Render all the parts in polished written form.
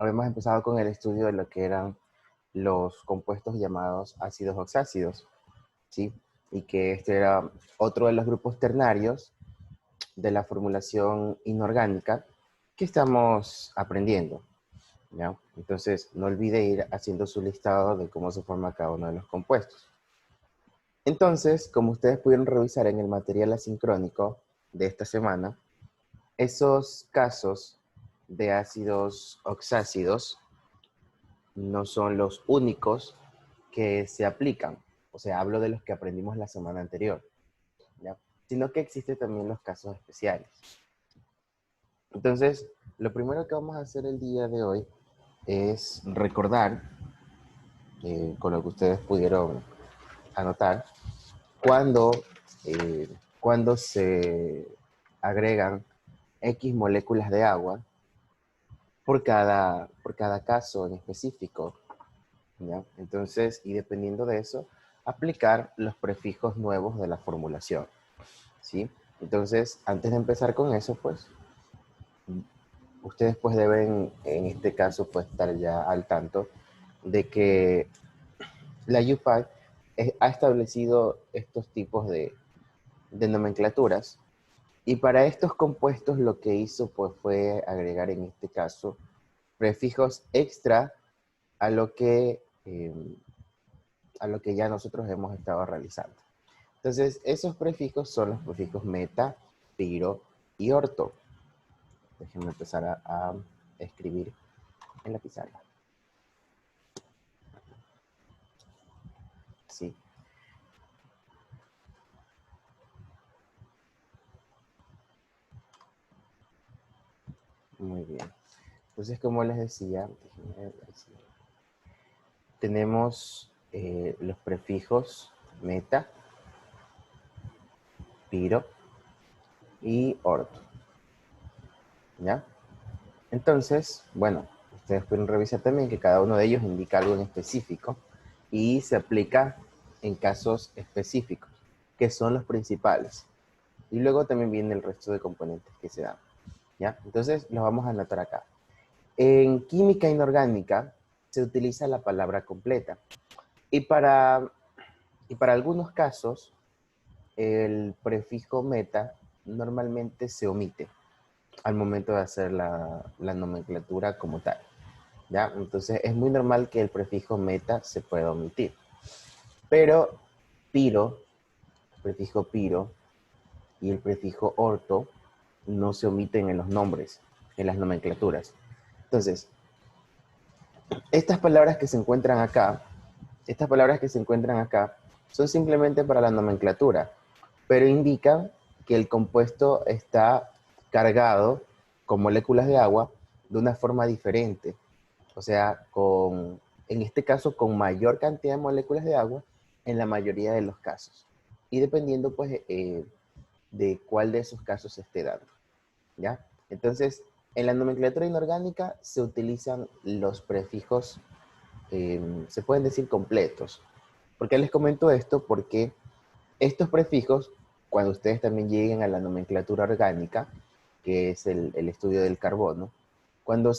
habíamos empezado con el estudio de lo que eran los compuestos llamados ácidos oxácidos, ¿sí? Y que este era otro de los grupos ternarios de la formulación inorgánica que estamos aprendiendo, ¿ya? Entonces, no olvide ir haciendo su listado de cómo se forma cada uno de los compuestos. Entonces, como ustedes pudieron revisar en el material asincrónico de esta semana, esos casos de ácidos oxácidos no son los únicos que se aplican. O sea, hablo de los que aprendimos la semana anterior, ¿ya? Sino que existen también los casos especiales. Entonces, lo primero que vamos a hacer el día de hoy es recordar, con lo que ustedes pudieron anotar, cuando, cuando se agregan X moléculas de agua por cada caso en específico, ¿ya? Entonces, y dependiendo de eso, aplicar los prefijos nuevos de la formulación, ¿sí? Entonces, antes de empezar con eso, pues, ustedes pues deben, en este caso, pues estar ya al tanto de que la UPAC ha establecido estos tipos de nomenclaturas y para estos compuestos lo que hizo pues fue agregar en este caso prefijos extra a a lo que ya nosotros hemos estado realizando. Entonces, esos prefijos son los prefijos meta, piro y orto. Déjenme empezar a escribir en la pizarra. Sí, muy bien. Entonces, como les decía, tenemos los prefijos meta, piro y orto, ¿ya? Entonces, bueno, ustedes pueden revisar también que cada uno de ellos indica algo en específico y se aplica en casos específicos, que son los principales. Y luego también viene el resto de componentes que se dan, ¿ya? Entonces, los vamos a anotar acá. En química inorgánica se utiliza la palabra completa. Y para, y para algunos casos, el prefijo meta normalmente se omite al momento de hacer la nomenclatura como tal, ¿ya? Entonces es muy normal que el prefijo meta se pueda omitir. Pero piro, prefijo piro y el prefijo orto no se omiten en los nombres, en las nomenclaturas. Entonces, estas palabras que se encuentran acá, estas palabras que se encuentran acá son simplemente para la nomenclatura, pero indican que el compuesto está cargado con moléculas de agua de una forma diferente. O sea, en este caso, con mayor cantidad de moléculas de agua en la mayoría de los casos. Y dependiendo, pues, de cuál de esos casos se esté dando, ¿ya? Entonces, en la nomenclatura inorgánica se utilizan los prefijos, se pueden decir completos. ¿Por qué les comento esto? Porque estos prefijos, cuando ustedes también lleguen a la nomenclatura orgánica, que es el estudio del carbono, cuando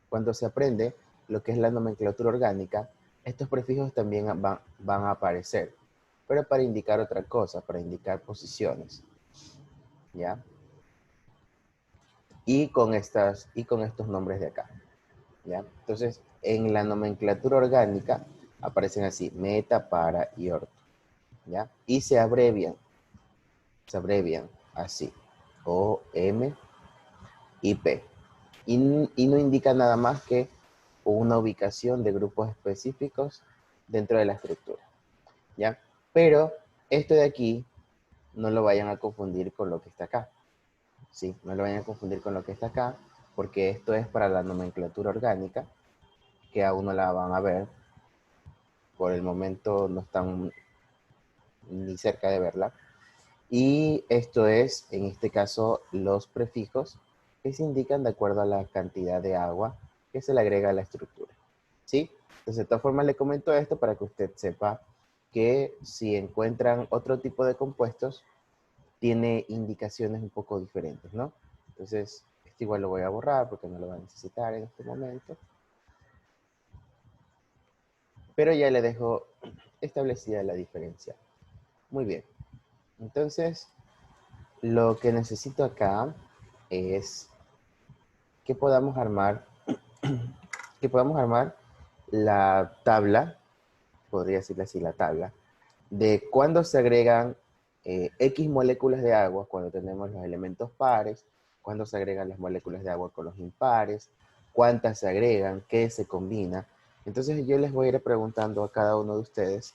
cuando se aprende lo que es la nomenclatura orgánica, estos prefijos también van a aparecer, pero para indicar otra cosa, para indicar posiciones, ¿ya? Y con estos nombres de acá, ¿ya? Entonces, en la nomenclatura orgánica aparecen así, meta, para y orto, ¿ya? Y se abrevian así, O, M y P. Y no indica nada más que una ubicación de grupos específicos dentro de la estructura, ¿ya? Pero esto de aquí no lo vayan a confundir con lo que está acá, ¿sí? No lo vayan a confundir con lo que está acá, porque esto es para la nomenclatura orgánica, que aún no la van a ver. Por el momento no están ni cerca de verla. Y esto es, en este caso, los prefijos que se indican de acuerdo a la cantidad de agua que se le agrega a la estructura, ¿sí? Entonces, de todas formas, le comento esto para que usted sepa que si encuentran otro tipo de compuestos, tiene indicaciones un poco diferentes, ¿no? Entonces, Este igual lo voy a borrar porque no lo voy a necesitar en este momento. Pero ya le dejo establecida la diferencia. Muy bien. Entonces, lo que necesito acá es que podamos armar, la tabla, podría decirle así, la tabla, de cuándo se agregan X moléculas de agua cuando tenemos los elementos pares, cuándo se agregan las moléculas de agua con los impares, cuántas se agregan, qué se combina. Entonces yo les voy a ir preguntando a cada uno de ustedes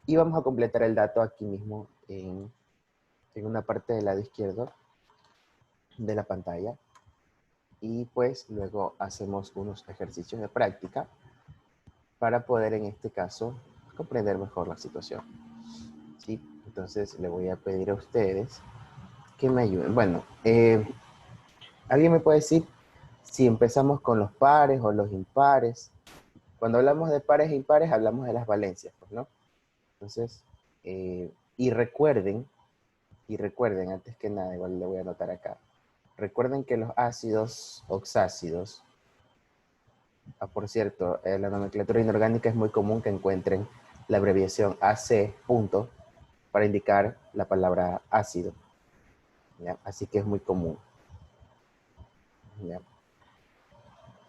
y vamos a completar el dato aquí mismo en una parte del lado izquierdo de la pantalla. Y pues luego hacemos unos ejercicios de práctica para poder en este caso comprender mejor la situación. ¿Sí? Entonces le voy a pedir a ustedes que me ayuden. Bueno, ¿alguien me puede decir si empezamos con los pares o los impares? Cuando hablamos de pares e impares hablamos de las valencias, pues, ¿no? Entonces, y recuerden, antes que nada, igual le voy a anotar acá, recuerden que los ácidos oxácidos, por cierto, la nomenclatura inorgánica es muy común que encuentren la abreviación AC, punto, para indicar la palabra ácido, ¿ya? Así que es muy común, ¿ya?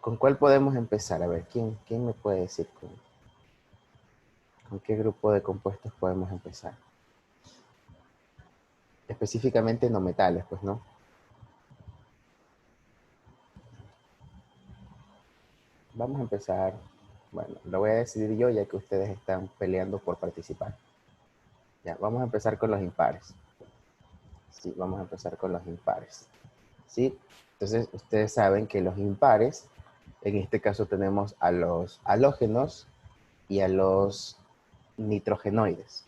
¿Con cuál podemos empezar? A ver, ¿quién me puede decir con qué grupo de compuestos podemos empezar? Específicamente no metales, pues, ¿no? Vamos a empezar, bueno, lo voy a decidir yo ya que ustedes están peleando por participar. Ya, vamos a empezar con los impares. Sí, vamos a empezar con los impares. ¿Sí? Entonces, ustedes saben que los impares, en este caso tenemos a los halógenos y a los nitrogenoides.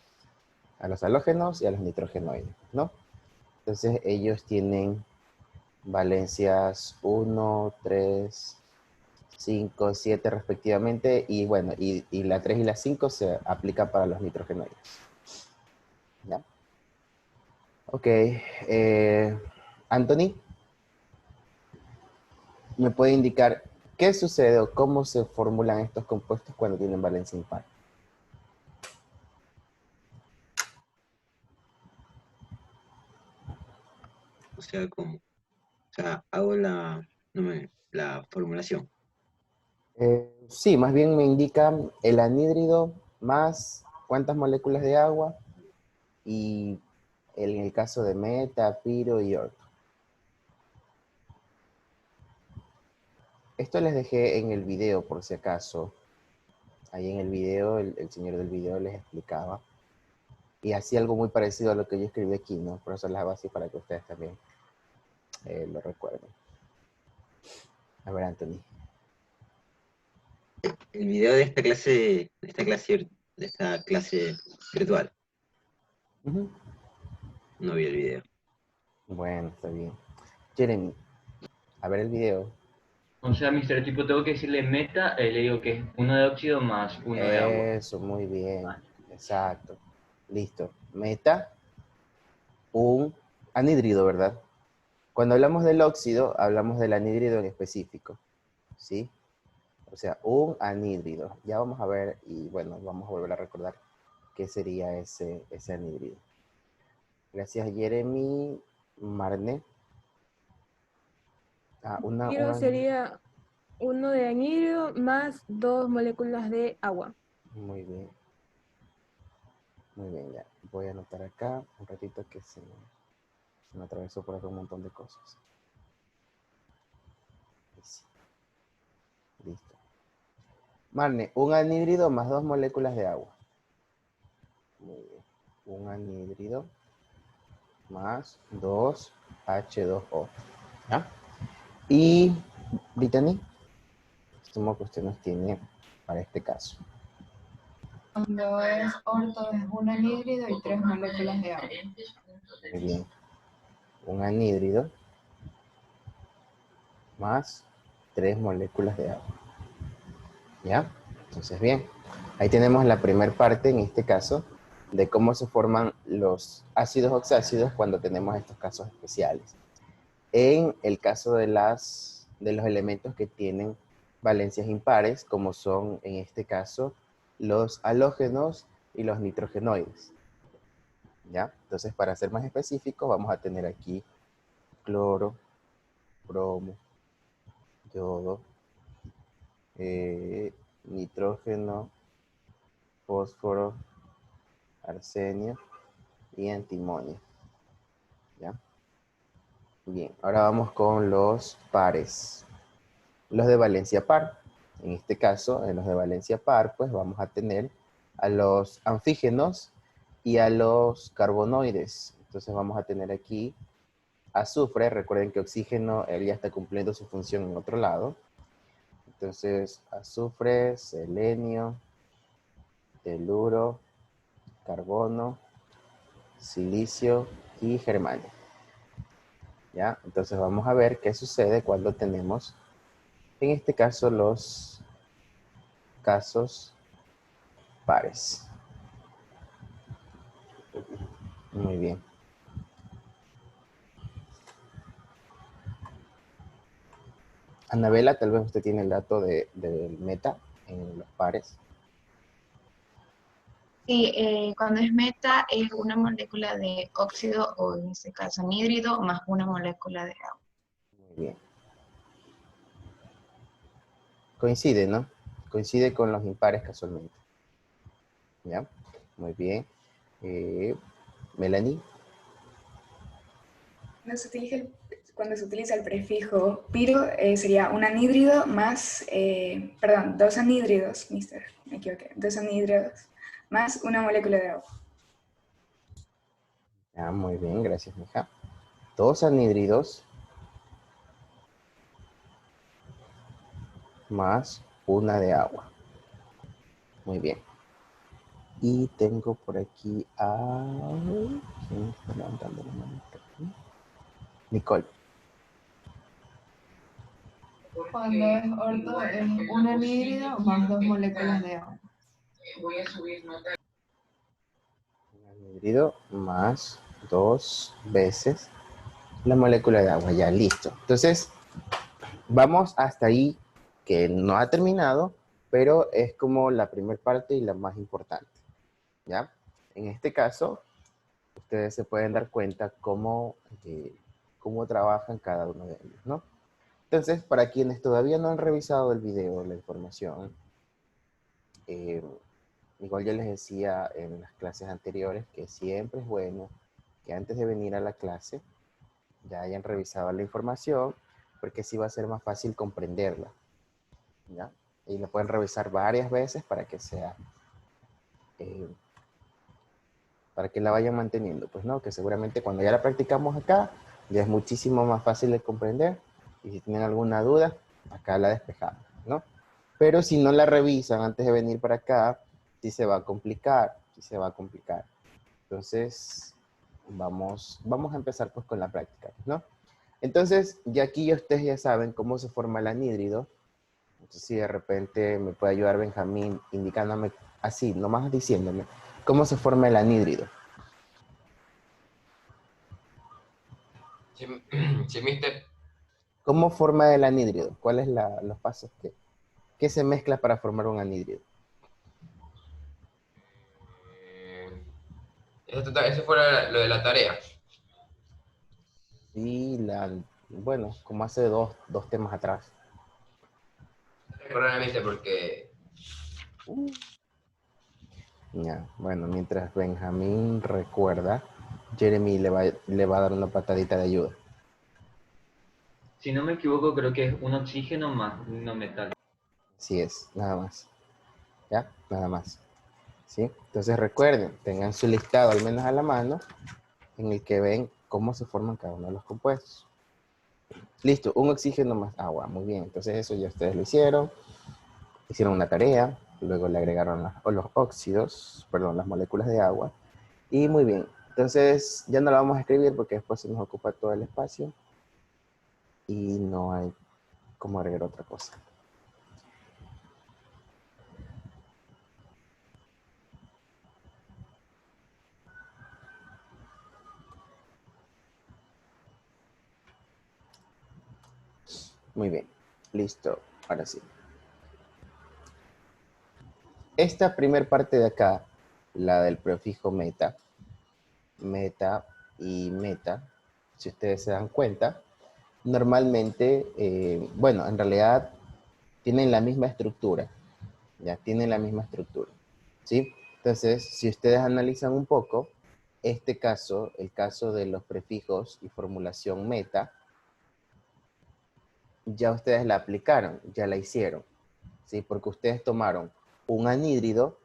A los halógenos y a los nitrogenoides, ¿no? Entonces, ellos tienen valencias 1, 3, 5, 7 respectivamente, y bueno, y la 3 y la 5 se aplica para los nitrogenoides. ¿Ya? Ok. Anthony, ¿me puede indicar qué sucede o cómo se formulan estos compuestos cuando tienen valencia impar? O sea, ¿cómo? O sea, hago la formulación. Sí, más bien me indica el anhídrido más cuántas moléculas de agua y en el caso de meta, piro y orto. Esto les dejé en el video por si acaso. Ahí en el video, el señor del video les explicaba. Y hacía algo muy parecido a lo que yo escribí aquí, ¿no? Por eso las hago así para que ustedes también lo recuerden. A ver, Anthony. El video de esta clase virtual. Ujú. No vi el video. Bueno, está bien. Jeremy, a ver el video. O sea, mi estereotipo tengo que decirle meta, le digo que es uno de óxido más uno de agua. Eso, muy bien. Vale. Exacto. Listo. Meta, un anhídrido, ¿verdad? Cuando hablamos del óxido, hablamos del anhídrido en específico. ¿Sí? O sea, un anhídrido. Ya vamos a ver y bueno, vamos a volver a recordar qué sería ese anhídrido. Gracias, Jeremy. Marne. Ah, Anhídrido sería uno de anhídrido más dos moléculas de agua. Muy bien. Muy bien, ya. Voy a anotar acá un ratito que se me atravesó por acá un montón de cosas. Sí. Listo. Marne, un anhídrido más dos moléculas de agua. Muy bien. Un anhídrido más 2H2O. ¿Ya? Y, Brittany, sumo que usted nos tiene para este caso. Cuando es orto es un anhídrido y tres moléculas de agua. Muy bien. Un anhídrido más tres moléculas de agua. ¿Ya? Entonces, bien. Ahí tenemos la primera parte, en este caso, de cómo se forman los ácidos oxácidos cuando tenemos estos casos especiales. en el caso de los elementos que tienen valencias impares, como son en este caso los halógenos y los nitrogenoides. ¿Ya? Entonces, para ser más específicos, vamos a tener aquí cloro, bromo, yodo, nitrógeno, fósforo, arsenio y antimonio. ¿Ya? Bien, ahora vamos con los pares. Los de valencia par. En este caso, en los de valencia par, pues vamos a tener a los anfígenos y a los carbonoides. Entonces vamos a tener aquí azufre. Recuerden que oxígeno, él ya está cumpliendo su función en otro lado. Entonces, azufre, selenio, teluro, carbono, silicio y germanio. ¿Ya? Entonces vamos a ver qué sucede cuando tenemos, en este caso, los casos pares. Muy bien. Anabela, tal vez usted tiene el dato del meta en los pares. Sí, cuando es meta es una molécula de óxido o en este caso anhídrido más una molécula de agua. Muy bien. Coincide, ¿no? Coincide con los impares casualmente. ¿Ya? Muy bien. Melanie. Cuando se utiliza el prefijo piro, sería un anhídrido más, perdón, dos anhídridos, mister, me equivoqué, dos anhídridos más una molécula de agua. Ah, muy bien, gracias, mija. Dos anhídridos más una de agua. Muy bien. Y tengo por aquí a... ¿quién está levantando la mano? Nicole. Cuando es orto es un anhídrido más dos moléculas de agua. Un anhídrido más dos veces la molécula de agua. Ya, listo. Entonces, vamos hasta ahí, que no ha terminado, pero es como la primera parte y la más importante. ¿Ya? En este caso, ustedes se pueden dar cuenta cómo trabajan cada uno de ellos, ¿no? Entonces, para quienes todavía no han revisado el video, la información, eh, igual yo les decía en las clases anteriores que siempre es bueno que antes de venir a la clase ya hayan revisado la información, porque así va a ser más fácil comprenderla, ¿ya? Y la pueden revisar varias veces eh, para que la vayan manteniendo, pues no, que seguramente cuando ya la practicamos acá, ya es muchísimo más fácil de comprender, y si tienen alguna duda, acá la despejamos, ¿no? Pero si no la revisan antes de venir para acá, sí se va a complicar, sí se va a complicar. Entonces, vamos a empezar pues con la práctica, ¿no? Entonces, ya aquí ustedes ya saben cómo se forma el anhídrido. Entonces, si de repente me puede ayudar Benjamín indicándome así, nomás diciéndome, cómo se forma el anhídrido. Sí, sí, mister. ¿Cómo forma el anhídrido? ¿Cuáles los pasos que se mezcla para formar un anhídrido? Eso fue lo de la tarea. Y bueno, como hace dos temas atrás. Recuerden, mister, porque Ya, bueno, mientras Benjamín recuerda, Jeremy le va a dar una patadita de ayuda. Si no me equivoco, creo que es un oxígeno más un no metal. Así es, nada más. ¿Ya? Nada más. ¿Sí? Entonces recuerden, tengan su listado al menos a la mano en el que ven cómo se forman cada uno de los compuestos. Listo, un oxígeno más agua. Muy bien, entonces eso ya ustedes lo hicieron una tarea, luego le agregaron los óxidos, perdón, las moléculas de agua. Y muy bien, entonces ya no la vamos a escribir porque después se nos ocupa todo el espacio y no hay cómo agregar otra cosa. Muy bien. Listo. Ahora sí. Esta primer parte de acá, la del prefijo meta, meta y meta, si ustedes se dan cuenta, normalmente, bueno, en realidad tienen la misma estructura, ya tienen la misma estructura, ¿sí? Entonces, si ustedes analizan un poco, este caso, el caso de los prefijos y formulación meta, ya ustedes la aplicaron, ya la hicieron, ¿sí? Porque ustedes tomaron un anhídrido,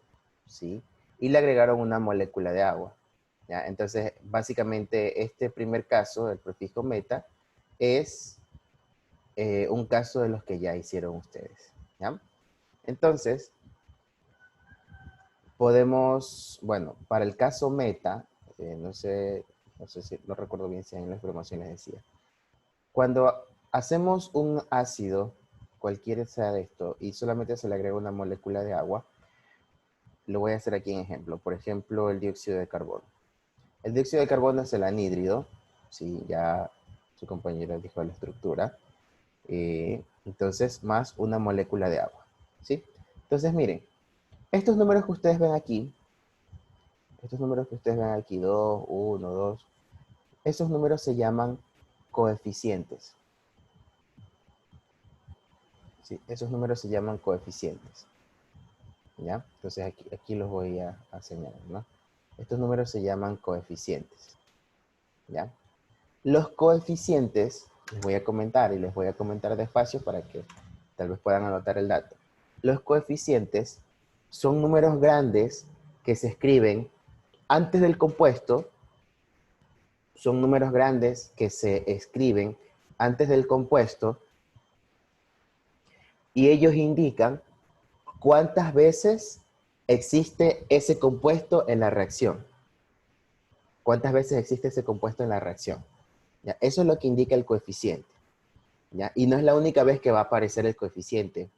¿sí? Y le agregaron una molécula de agua, ¿ya? Entonces, básicamente, este primer caso, el prefijo meta, es un caso de los que ya hicieron ustedes, ¿ya? Entonces, podemos, bueno, para el caso meta, no sé si, no recuerdo bien si en la información les decía, cuando hacemos un ácido, cualquiera sea de esto, y solamente se le agrega una molécula de agua, lo voy a hacer aquí en ejemplo. Por ejemplo, el dióxido de carbono. El dióxido de carbono es el anhídrido, sí, ya su compañero dijo la estructura. Entonces, más una molécula de agua, ¿sí? Entonces, miren, estos números que ustedes ven aquí, 2, 1, 2, esos números se llaman coeficientes. Sí, esos números se llaman coeficientes. ¿Ya? Entonces aquí los voy a señalar, ¿no? Estos números se llaman coeficientes. ¿Ya? Los coeficientes, les voy a comentar y les voy a comentar despacio para que tal vez puedan anotar el dato. Los coeficientes son números grandes que se escriben antes del compuesto, son números grandes que se escriben antes del compuesto y ellos indican cuántas veces existe ese compuesto en la reacción. ¿Cuántas veces existe ese compuesto en la reacción? ¿Ya? Eso es lo que indica el coeficiente. ¿Ya? Y no es la única vez que va a aparecer el coeficiente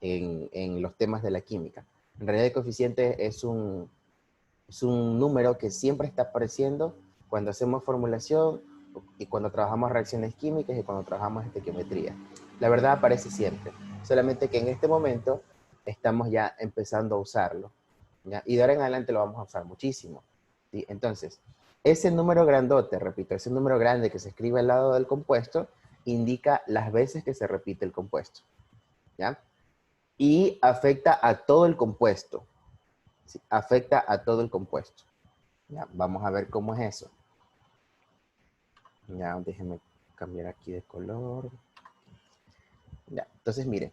en los temas de la química. En realidad el coeficiente es un número que siempre está apareciendo cuando hacemos formulación y cuando trabajamos reacciones químicas y cuando trabajamos estequiometría. La verdad aparece siempre, solamente que en este momento estamos ya empezando a usarlo, ¿ya? Y de ahora en adelante lo vamos a usar muchísimo, ¿sí? Entonces, ese número grandote, repito, ese número grande que se escribe al lado del compuesto, indica las veces que se repite el compuesto, ¿ya? Y afecta a todo el compuesto, ¿sí? Afecta a todo el compuesto. Ya, vamos a ver cómo es eso. Ya, déjenme cambiar aquí de color. Ya, entonces miren.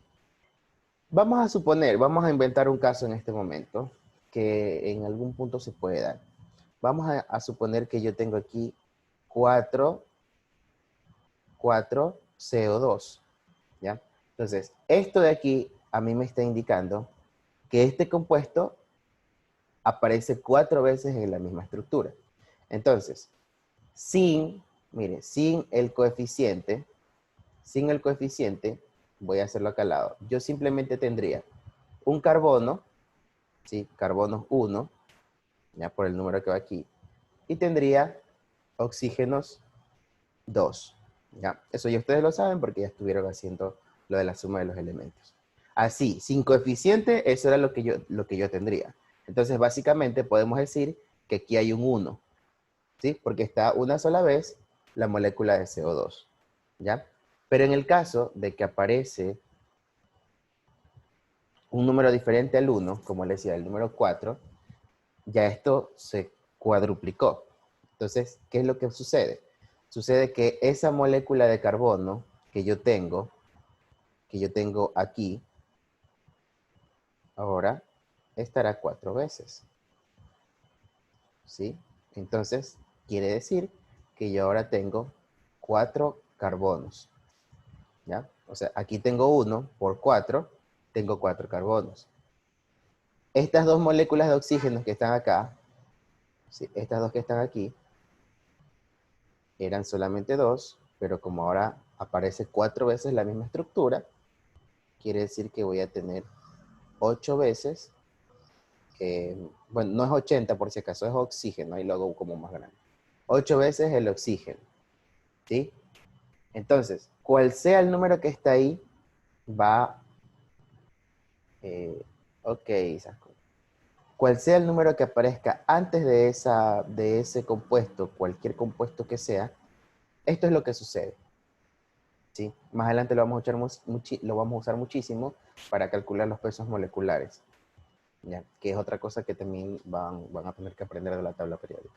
Vamos a suponer, vamos a inventar un caso en este momento que en algún punto se puede dar. Vamos a suponer que yo tengo aquí 4 CO2. ¿Ya? Entonces, esto de aquí a mí me está indicando que este compuesto aparece 4 veces en la misma estructura. Entonces, mire, sin el coeficiente, voy a hacerlo acá al lado. Yo simplemente tendría un carbono, ¿sí? Carbono 1, ya por el número que va aquí, y tendría oxígenos 2, ¿ya? Eso ya ustedes lo saben porque ya estuvieron haciendo lo de la suma de los elementos. Así, sin coeficiente, eso era lo que yo tendría. Entonces, básicamente, podemos decir que aquí hay un 1, ¿sí? Porque está una sola vez la molécula de CO2, ¿ya? Pero en el caso de que aparece un número diferente al 1, como les decía, el número 4, ya esto se cuadruplicó. Entonces, ¿qué es lo que sucede? Sucede que esa molécula de carbono que yo tengo aquí, ahora estará 4 veces. ¿Sí? Entonces, quiere decir que yo ahora tengo 4 carbonos. ¿Ya? O sea, aquí tengo 1 por 4, tengo 4 carbonos. Estas dos moléculas de oxígeno que están acá, ¿sí? Estas dos que están aquí, eran solamente 2, pero como ahora aparece 4 veces la misma estructura, quiere decir que voy a tener 8 veces, bueno, no es 80 por si acaso, es oxígeno, ahí lo hago como más grande. 8 veces el oxígeno, ¿sí? Entonces, cual sea el número que está ahí, va, ok, Isasco. Cual sea el número que aparezca antes de ese compuesto, cualquier compuesto que sea, esto es lo que sucede. ¿Sí? Más adelante lo vamos a usar muchísimo para calcular los pesos moleculares, ¿ya? Que es otra cosa que también van a tener que aprender de la tabla periódica.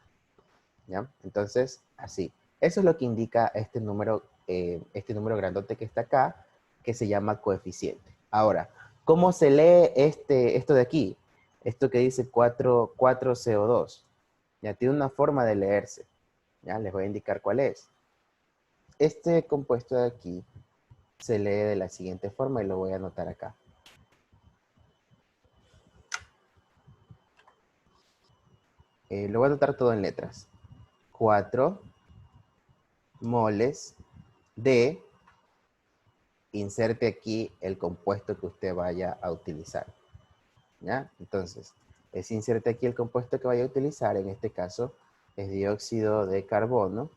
¿Ya? Entonces, así. Eso es lo que indica este número grandote que está acá, que se llama coeficiente. Ahora, ¿cómo se lee esto de aquí? Esto que dice 4CO2. Ya tiene una forma de leerse. Ya les voy a indicar cuál es. Este compuesto de aquí se lee de la siguiente forma y lo voy a anotar acá. Lo voy a anotar todo en letras. 4 moles de, inserte aquí el compuesto que usted vaya a utilizar. ¿Ya? Entonces, inserte aquí el compuesto que vaya a utilizar, en este caso es dióxido de carbono.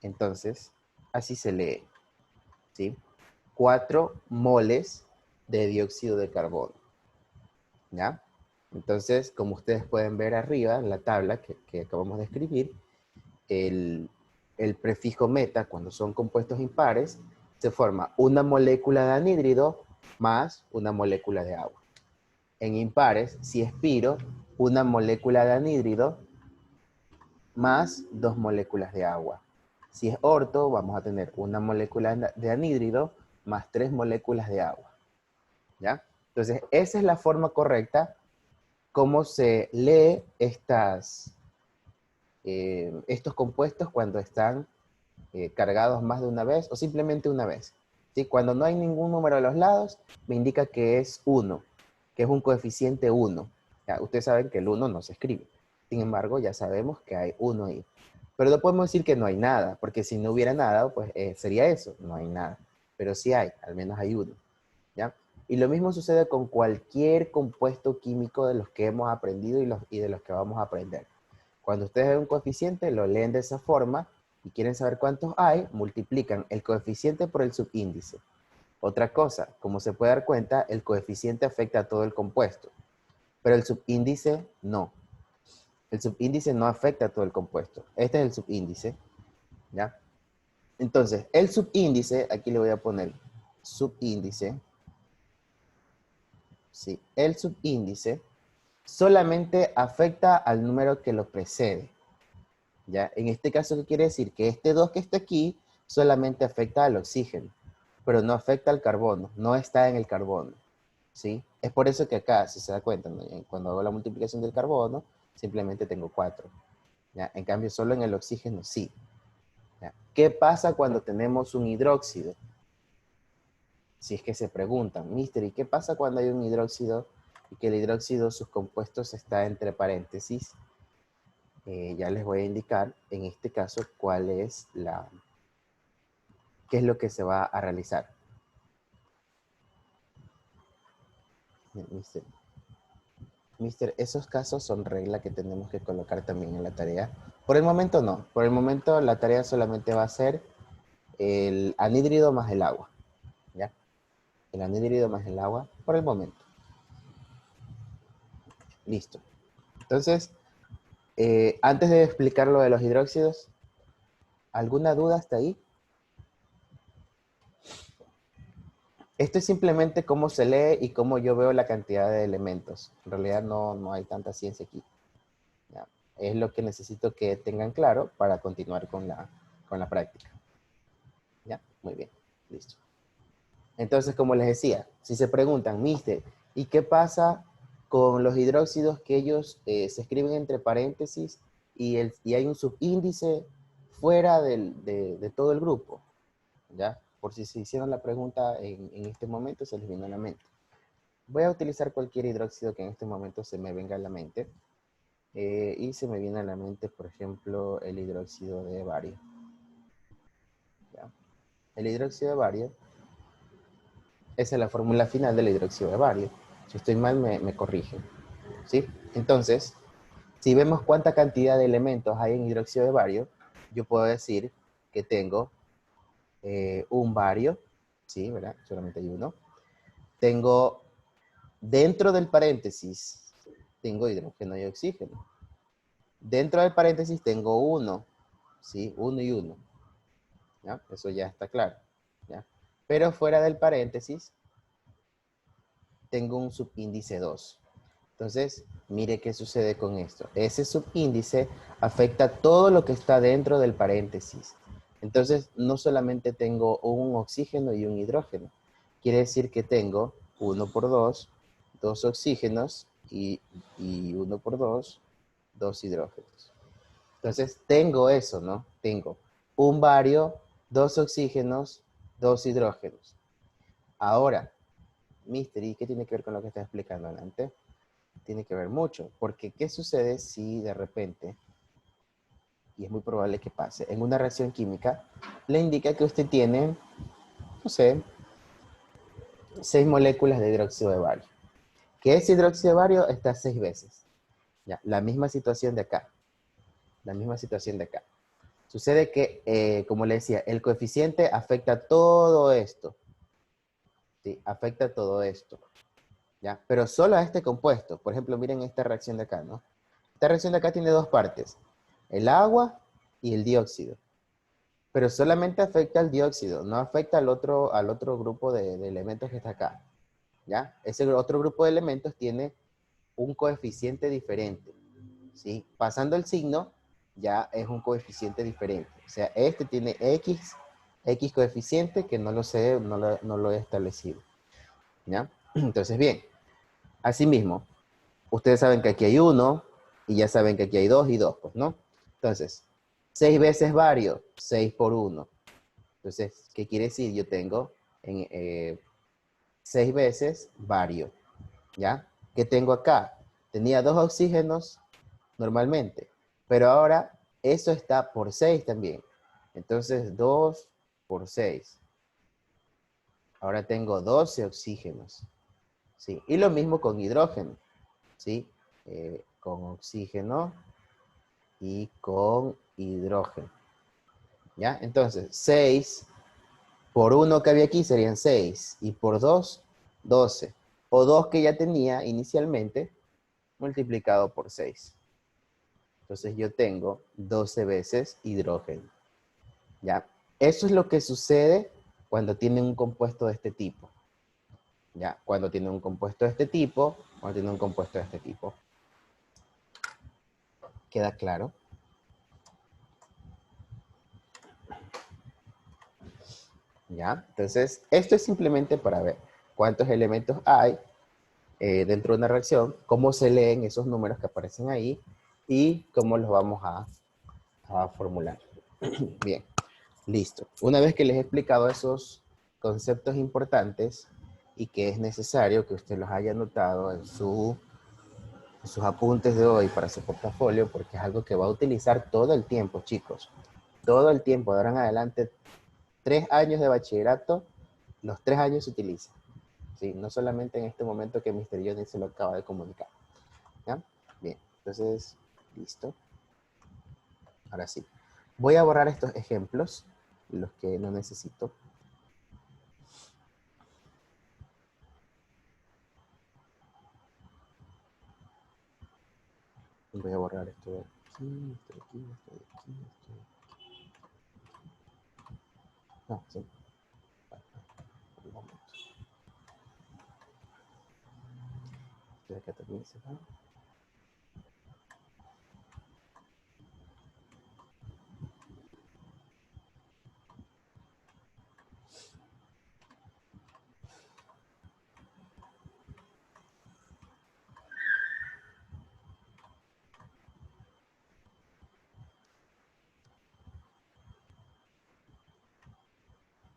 Entonces, así se lee, ¿sí? 4 moles de dióxido de carbono. ¿Ya? Entonces, como ustedes pueden ver arriba en la tabla que acabamos de escribir, el prefijo meta, cuando son compuestos impares, se forma una molécula de anhídrido más una molécula de agua. En impares, si es piro, una molécula de anhídrido más 2 moléculas de agua. Si es orto, vamos a tener una molécula de anhídrido más 3 moléculas de agua. ¿Ya? Entonces, esa es la forma correcta cómo se lee estos compuestos cuando están cargados más de una vez o simplemente una vez. ¿Sí? Cuando no hay ningún número a los lados, me indica que es 1, que es un coeficiente 1. ¿Ya? Ustedes saben que el 1 no se escribe. Sin embargo, ya sabemos que hay 1 ahí. Pero no podemos decir que no hay nada, porque si no hubiera nada, pues sería eso, no hay nada. Pero sí hay, al menos hay 1. ¿Ya? Y lo mismo sucede con cualquier compuesto químico de los que hemos aprendido y de los que vamos a aprender. Cuando ustedes ven un coeficiente, lo leen de esa forma y quieren saber cuántos hay, multiplican el coeficiente por el subíndice. Otra cosa, como se puede dar cuenta, el coeficiente afecta a todo el compuesto, pero el subíndice no. El subíndice no afecta a todo el compuesto. Este es el subíndice, ¿ya? Entonces, el subíndice, aquí le voy a poner subíndice. Sí, el subíndice solamente afecta al número que lo precede. ¿Ya? En este caso, ¿qué quiere decir? Que este 2 que está aquí solamente afecta al oxígeno, pero no afecta al carbono, no está en el carbono. ¿Sí? Es por eso que acá, si se da cuenta, ¿no? Cuando hago la multiplicación del carbono, simplemente tengo 4. ¿Ya? En cambio, solo en el oxígeno sí. ¿Ya? ¿Qué pasa cuando tenemos un hidróxido? Si es que se preguntan, mister, ¿y qué pasa cuando hay un hidróxido y que el hidróxido, sus compuestos está entre paréntesis? Ya les voy a indicar en este caso qué es lo que se va a realizar. Mister, esos casos son regla que tenemos que colocar también en la tarea. Por el momento no. Por el momento la tarea solamente va a ser el anhídrido más el agua. ¿Ya? El anhídrido más el agua por el momento. Listo. Entonces, antes de explicar lo de los hidróxidos, ¿alguna duda hasta ahí? Esto es simplemente cómo se lee y cómo yo veo la cantidad de elementos. En realidad no hay tanta ciencia aquí. ¿Ya? Es lo que necesito que tengan claro para continuar con la práctica. ¿Ya? Muy bien. Listo. Entonces, como les decía, si se preguntan, mister, ¿y qué pasa con los hidróxidos que ellos se escriben entre paréntesis y hay un subíndice fuera de todo el grupo? ¿Ya? Por si se hicieron la pregunta en este momento, se les vino a la mente. Voy a utilizar cualquier hidróxido que en este momento se me venga a la mente. Y se me viene a la mente, por ejemplo, el hidróxido de bario. ¿Ya? El hidróxido de bario, esa es la fórmula final del hidróxido de bario. Si estoy mal, me corrigen. ¿Sí? Entonces, si vemos cuánta cantidad de elementos hay en hidróxido de bario, yo puedo decir que tengo un bario, ¿sí? ¿Verdad? Solamente hay uno. Tengo, dentro del paréntesis, tengo hidrógeno y oxígeno. Dentro del paréntesis tengo uno, ¿sí? Uno y uno. ¿Ya? Eso ya está claro. ¿Ya? Pero fuera del paréntesis, tengo un subíndice 2. Entonces, mire qué sucede con esto. Ese subíndice afecta todo lo que está dentro del paréntesis. Entonces, no solamente tengo un oxígeno y un hidrógeno. Quiere decir que tengo 1 por 2, 2 oxígenos y 1 por 2, 2 hidrógenos. Entonces, tengo eso, ¿no? Tengo un bario, 2 oxígenos, 2 hidrógenos. Ahora, Mister, ¿y qué tiene que ver con lo que está explicando adelante? Tiene que ver mucho, porque ¿qué sucede si de repente, y es muy probable que pase, en una reacción química, le indica que usted tiene, no sé, 6 moléculas de hidróxido de bario? Que ese hidróxido de bario está 6 veces. Ya, la misma situación de acá. La misma situación de acá. Sucede que, como le decía, el coeficiente afecta todo esto. ¿Sí? Afecta todo esto. ¿Ya? Pero solo a este compuesto. Por ejemplo, miren esta reacción de acá, ¿no? Esta reacción de acá tiene dos partes. El agua y el dióxido. Pero solamente afecta al dióxido, no afecta al otro grupo de elementos que está acá. ¿Ya? Ese otro grupo de elementos tiene un coeficiente diferente. ¿Sí? Pasando el signo, ya es un coeficiente diferente. O sea, este tiene X coeficiente que no lo sé, no lo he establecido. ¿Ya? Entonces, bien. Asimismo, ustedes saben que aquí hay 1 y ya saben que aquí hay 2 y 2, pues, ¿no? Entonces, 6 veces bario, 6 por 1. Entonces, ¿qué quiere decir? Yo tengo 6 veces bario, ¿ya? ¿Qué tengo acá? Tenía 2 oxígenos normalmente, pero ahora eso está por 6 también. Entonces, 2 por 6. Ahora tengo 12 oxígenos, ¿sí? Y lo mismo con hidrógeno, ¿sí? Con oxígeno y con hidrógeno. ¿Ya? Entonces, 6 por 1 que había aquí serían 6. Y por 2, 12. O 2 que ya tenía inicialmente multiplicado por 6. Entonces yo tengo 12 veces hidrógeno. ¿Ya? Eso es lo que sucede cuando tienen un compuesto de este tipo. ¿Ya? Cuando tienen un compuesto de este tipo, cuando tienen un compuesto de este tipo. ¿Queda claro? ¿Ya? Entonces, esto es simplemente para ver cuántos elementos hay dentro de una reacción, cómo se leen esos números que aparecen ahí y cómo los vamos a formular. Bien, listo. Una vez que les he explicado esos conceptos importantes y que es necesario que usted los haya anotado en sus apuntes de hoy para su portafolio, porque es algo que va a utilizar todo el tiempo, chicos. Todo el tiempo, de ahora en adelante, 3 años de bachillerato, los 3 años se utilizan. ¿Sí? No solamente en este momento que Mr. Johnny se lo acaba de comunicar. ¿Ya? Bien, entonces, listo. Ahora sí. Voy a borrar estos ejemplos, los que no necesito. Voy a borrar esto de aquí, esto de aquí, esto de aquí, esto de aquí. No, sí. Un momento. Esto de acá también se va.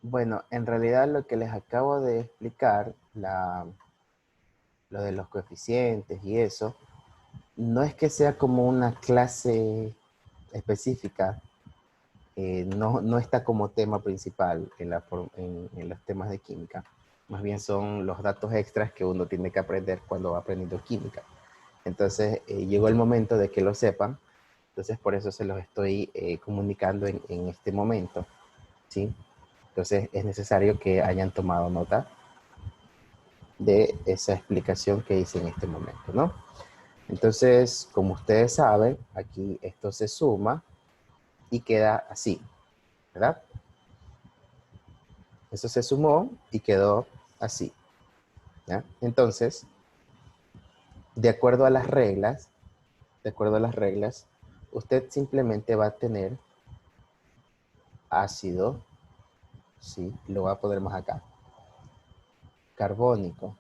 Bueno, en realidad lo que les acabo de explicar, lo de los coeficientes y eso, no es que sea como una clase específica, no está como tema principal en los temas de química. Más bien son los datos extras que uno tiene que aprender cuando va aprendiendo química. Entonces, llegó el momento de que lo sepan. Entonces, por eso se los estoy comunicando en este momento, ¿sí? Entonces es necesario que hayan tomado nota de esa explicación que hice en este momento, ¿no? Entonces, como ustedes saben, aquí esto se suma y queda así, ¿verdad? Eso se sumó y quedó así, ¿ya? Entonces, de acuerdo a las reglas, usted simplemente va a tener ácido, sí, lo voy a poner más acá, carbónico,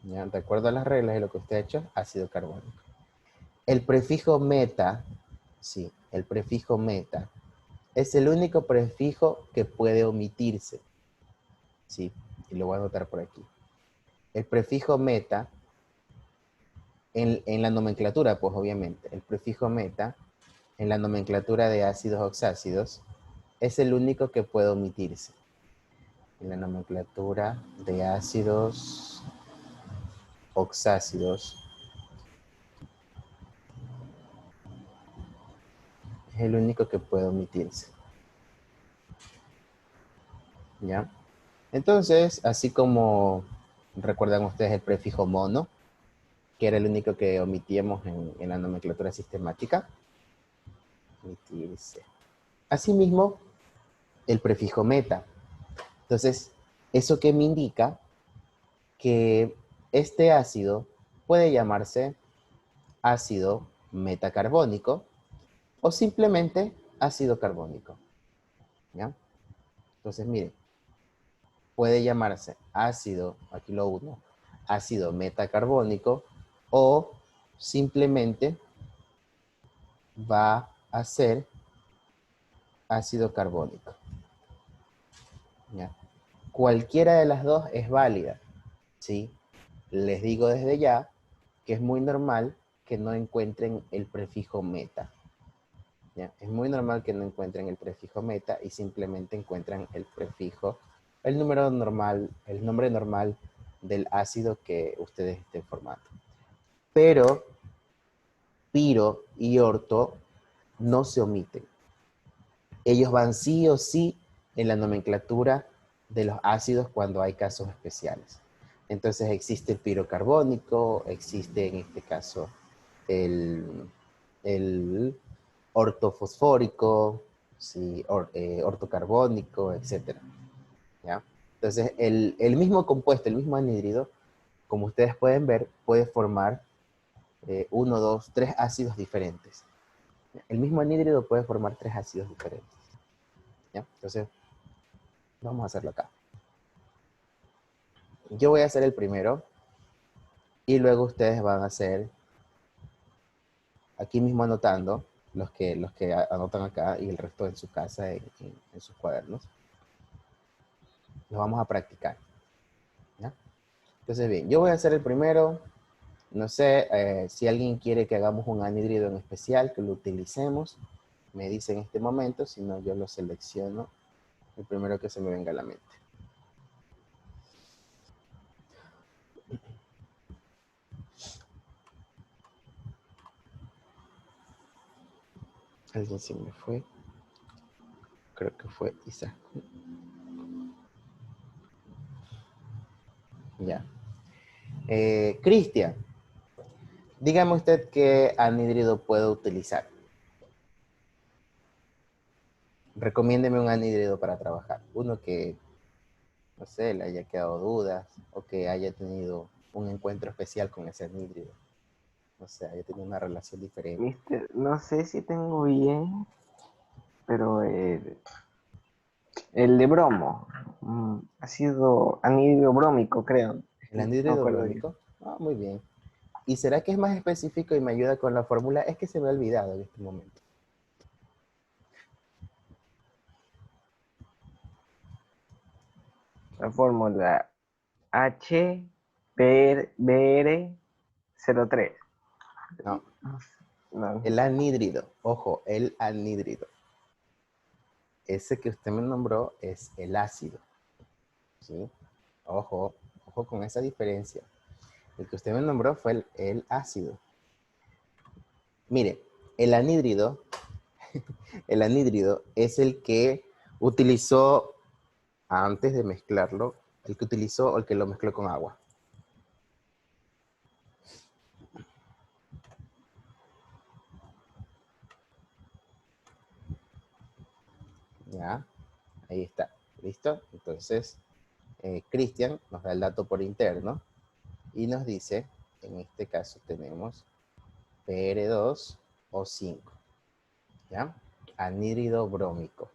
¿ya? De acuerdo a las reglas de lo que usted ha hecho, ácido carbónico. El prefijo meta, sí, el prefijo meta, es el único prefijo que puede omitirse, sí, y lo voy a anotar por aquí. El prefijo meta, en la nomenclatura, pues obviamente, el prefijo meta, en la nomenclatura de ácidos oxácidos, es el único que puede omitirse. En la nomenclatura de ácidos oxácidos, es el único que puede omitirse. ¿Ya? Entonces, así como recuerdan ustedes el prefijo mono, que era el único que omitíamos en la nomenclatura sistemática. Omitirse. Asimismo, el prefijo meta. Entonces, ¿eso qué me indica? Que este ácido puede llamarse ácido metacarbónico o simplemente ácido carbónico. ¿Ya? Entonces, miren, puede llamarse ácido, aquí lo uno, ácido metacarbónico o simplemente va a ser ácido carbónico. ¿Ya? Cualquiera de las dos es válida, ¿sí? Les digo desde ya que es muy normal que no encuentren el prefijo meta. ¿Ya? Es muy normal que no encuentren el prefijo meta y simplemente encuentran el prefijo, el número normal, el nombre normal del ácido que ustedes estén formando. Pero piro y orto no se omiten. Ellos van sí o sí en la nomenclatura de los ácidos cuando hay casos especiales. Entonces existe el pirocarbónico, existe en este caso el ortofosfórico, sí, ortocarbónico, etc. ¿Ya? Entonces el mismo compuesto, el mismo anhídrido, como ustedes pueden ver, puede formar 1, 2, 3 ácidos diferentes. El mismo anhídrido puede formar 3 ácidos diferentes. ¿Ya? Entonces, vamos a hacerlo acá. Yo voy a hacer el primero y luego ustedes van a hacer aquí mismo anotando los que anotan acá y el resto en su casa, en sus cuadernos. Los vamos a practicar. ¿Ya? Entonces, bien, yo voy a hacer el primero. No sé si alguien quiere que hagamos un anhídrido en especial, que lo utilicemos, me dice en este momento, si no yo lo selecciono, el primero que se me venga a la mente. Alguien se me fue. Creo que fue Isaac. Ya. Cristian, dígame usted qué anhídrido puedo utilizar. Recomiéndeme un anhídrido para trabajar. Uno que, no sé, le haya quedado dudas o que haya tenido un encuentro especial con ese anhídrido. No sé, haya tenido una relación diferente. Mister, no sé si tengo bien, pero el de bromo ha sido anhídrido brómico, creo. ¿El anhídrido No acuerdo brómico? Ah, muy bien. ¿Y será que es más específico y me ayuda con la fórmula? Es que se me ha olvidado en este momento. la fórmula HBr03. No, No. el anhídrido. Ojo, el anhídrido. Ese que usted me nombró es el ácido. ¿Sí? Ojo, ojo con esa diferencia. El que usted me nombró fue el ácido. Mire, el anhídrido es el que utilizó antes de mezclarlo, el que utilizó o el que lo mezcló con agua. Ya, ahí está, ¿listo? Entonces, Cristian nos da el dato por interno y nos dice, en este caso tenemos PR2 o 5, ¿ya? Anhídrido brómico,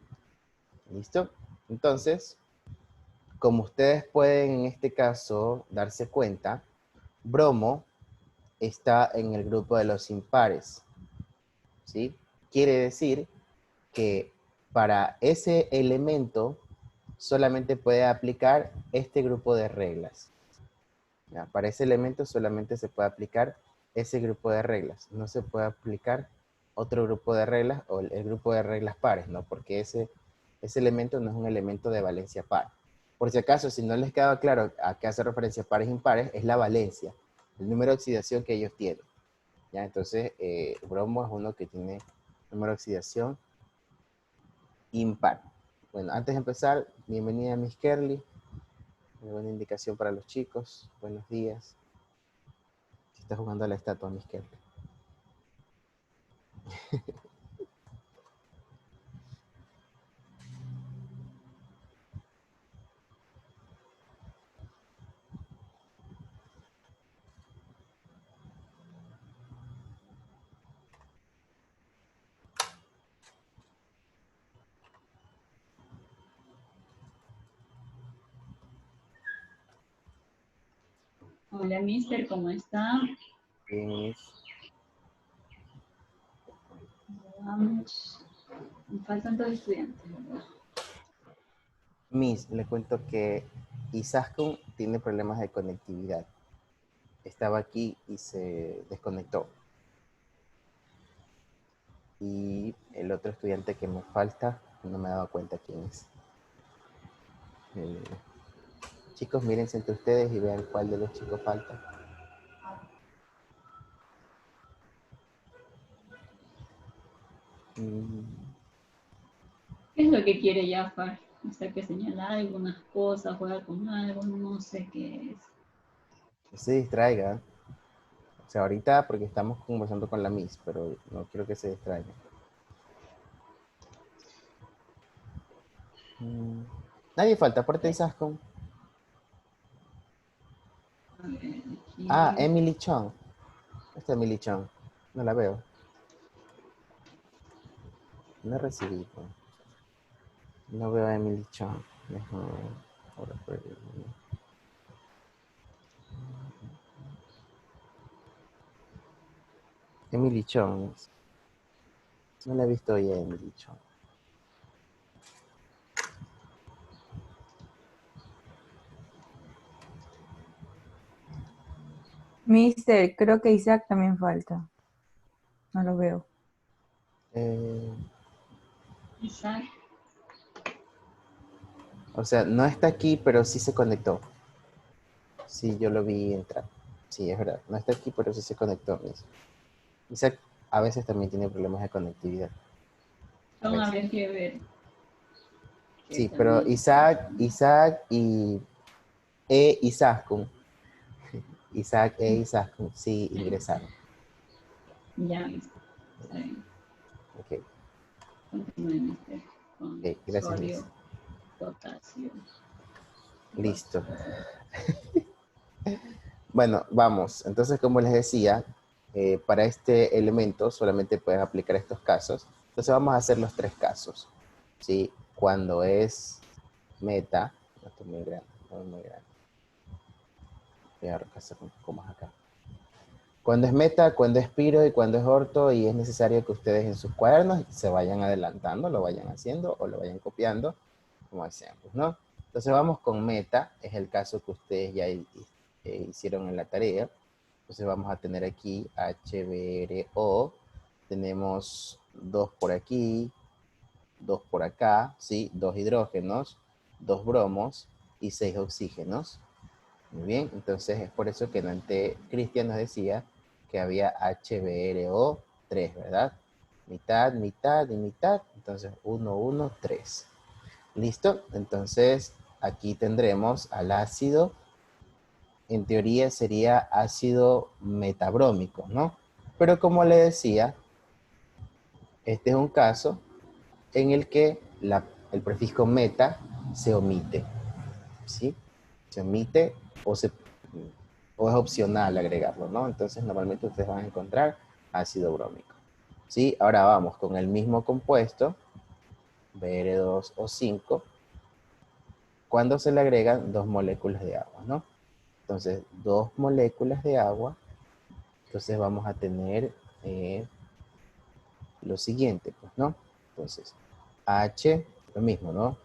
¿listo? Entonces, como ustedes pueden en este caso darse cuenta, bromo está en el grupo de los impares, ¿sí? Quiere decir que para ese elemento solamente puede aplicar este grupo de reglas. ¿Ya? Para ese elemento solamente se puede aplicar ese grupo de reglas. No se puede aplicar otro grupo de reglas o el grupo de reglas pares, ¿no? Porque ese elemento no es un elemento de valencia par. Por si acaso, si no les queda claro a qué hace referencia pares e impares, es la valencia, el número de oxidación que ellos tienen. ¿Ya? Entonces, bromo es uno que tiene número de oxidación impar. Bueno, antes de empezar, bienvenida Miss Kerly. Muy buena indicación para los chicos. Buenos días. Se está jugando a la estatua, Miss Kerly. Hola, mister, ¿cómo está? Bien, Miss. Vamos. Me faltan dos estudiantes, ¿verdad? Miss, le cuento que Isaskun tiene problemas de conectividad. Estaba aquí y se desconectó. Y el otro estudiante que me falta, no me he dado cuenta quién es. Chicos, mírense entre ustedes y vean cuál de los chicos falta. ¿Qué es lo que quiere Jafar? O sea, que señalar algunas cosas, juega con algo, no sé qué es. No se distraiga. O sea, ahorita porque estamos conversando con la Miss, pero no quiero que se distraiga. Nadie falta, aparte de Isaskun. A ver, aquí. Ah, Emily Chong. Esta es Emily Chong. No la veo. No recibí. No veo a Emily Chong. Déjame ver. Ahora por el- Emily Chong. No la he visto hoy a Emily Chong. Mister, creo que Isaac también falta. No lo veo. Isaac. O sea, no está aquí, pero sí se conectó. Sí, yo lo vi entrar. Sí, es verdad. No está aquí, pero sí se conectó. Isaac a veces también tiene problemas de conectividad. Vamos a ver qué ver. Sí, pero Isaac y Isaskun. Isaac e Isaskun sí ingresaron. Ya, mister. Está bien. Ok, Continúe, mister. Con ok, gracias, sodio, Miss. potasio. Listo. Bueno, vamos. Entonces, como les decía, para este elemento solamente puedes aplicar estos casos. Entonces vamos a hacer los tres casos. ¿Sí? Cuando es meta, no estoy muy grande, no es muy grande. Voy a hacer un poco más acá. Cuando es meta, cuando es piro y cuando es orto, y es necesario que ustedes en sus cuadernos se vayan adelantando, lo vayan haciendo o lo vayan copiando, como ejemplos, ¿no? Entonces vamos con meta, es el caso que ustedes ya hicieron en la tarea. Entonces vamos a tener aquí HBRO, tenemos 2 por aquí, 2 por acá, ¿sí? 2 hidrógenos, 2 bromos y 6 oxígenos. Muy bien, entonces es por eso que antes Cristian nos decía que había HBRO3, ¿verdad? Mitad, mitad y mitad, entonces 1, 1, 3. ¿Listo? Entonces aquí tendremos al ácido, en teoría sería ácido metabrómico, ¿no? Pero como le decía, este es un caso en el que el prefijo meta se omite, ¿sí? Se omite o es opcional agregarlo, ¿no? Entonces normalmente ustedes van a encontrar ácido brómico, ¿sí? Ahora vamos con el mismo compuesto, Br2O5, cuando se le agregan 2 moléculas de agua, ¿no? Entonces, 2 moléculas de agua, entonces vamos a tener lo siguiente, pues, ¿no? Entonces, H, lo mismo, ¿no?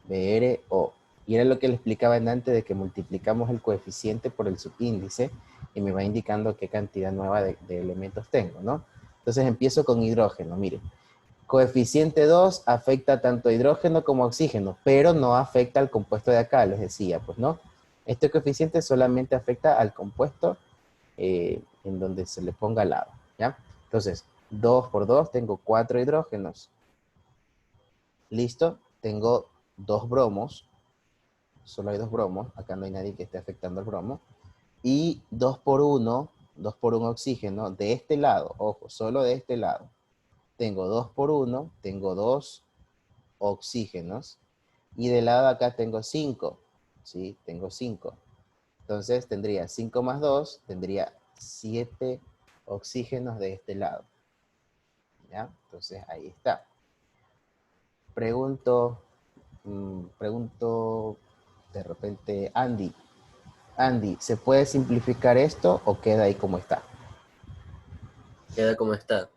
BRO. Y era lo que le explicaba antes de que multiplicamos el coeficiente por el subíndice y me va indicando qué cantidad nueva de elementos tengo, ¿no? Entonces empiezo con hidrógeno, miren. Coeficiente 2 afecta tanto a hidrógeno como a oxígeno, pero no afecta al compuesto de acá, les decía, pues, ¿no? Este coeficiente solamente afecta al compuesto en donde se le ponga al lado, ¿ya? Entonces, 2 por 2 tengo 4 hidrógenos. Listo, tengo 2 bromos. Solo hay 2 bromos. Acá no hay nadie que esté afectando el bromo. Y 2 por 1 oxígeno de este lado. Ojo, solo de este lado. Tengo 2 por 1, tengo 2 oxígenos. Y del lado de acá tengo 5. ¿Sí? Tengo 5. Entonces tendría 5 más 2, tendría 7 oxígenos de este lado. ¿Ya? Entonces ahí está. Pregunto de repente, Andy, ¿se puede simplificar esto o queda ahí como está? Queda como está.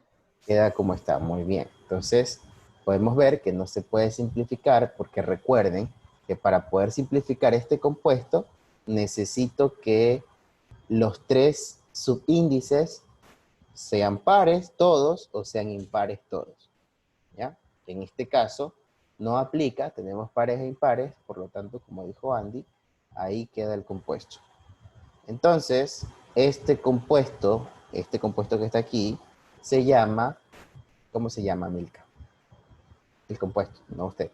Queda como está, muy bien. Entonces, podemos ver que no se puede simplificar porque recuerden que para poder simplificar este compuesto, necesito que los 3 subíndices sean pares todos o sean impares todos. ¿Ya? En este caso, no aplica, tenemos pares e impares, por lo tanto, como dijo Andy, ahí queda el compuesto. Entonces, este compuesto que está aquí, se llama, ¿cómo se llama, Milka? El compuesto, no usted.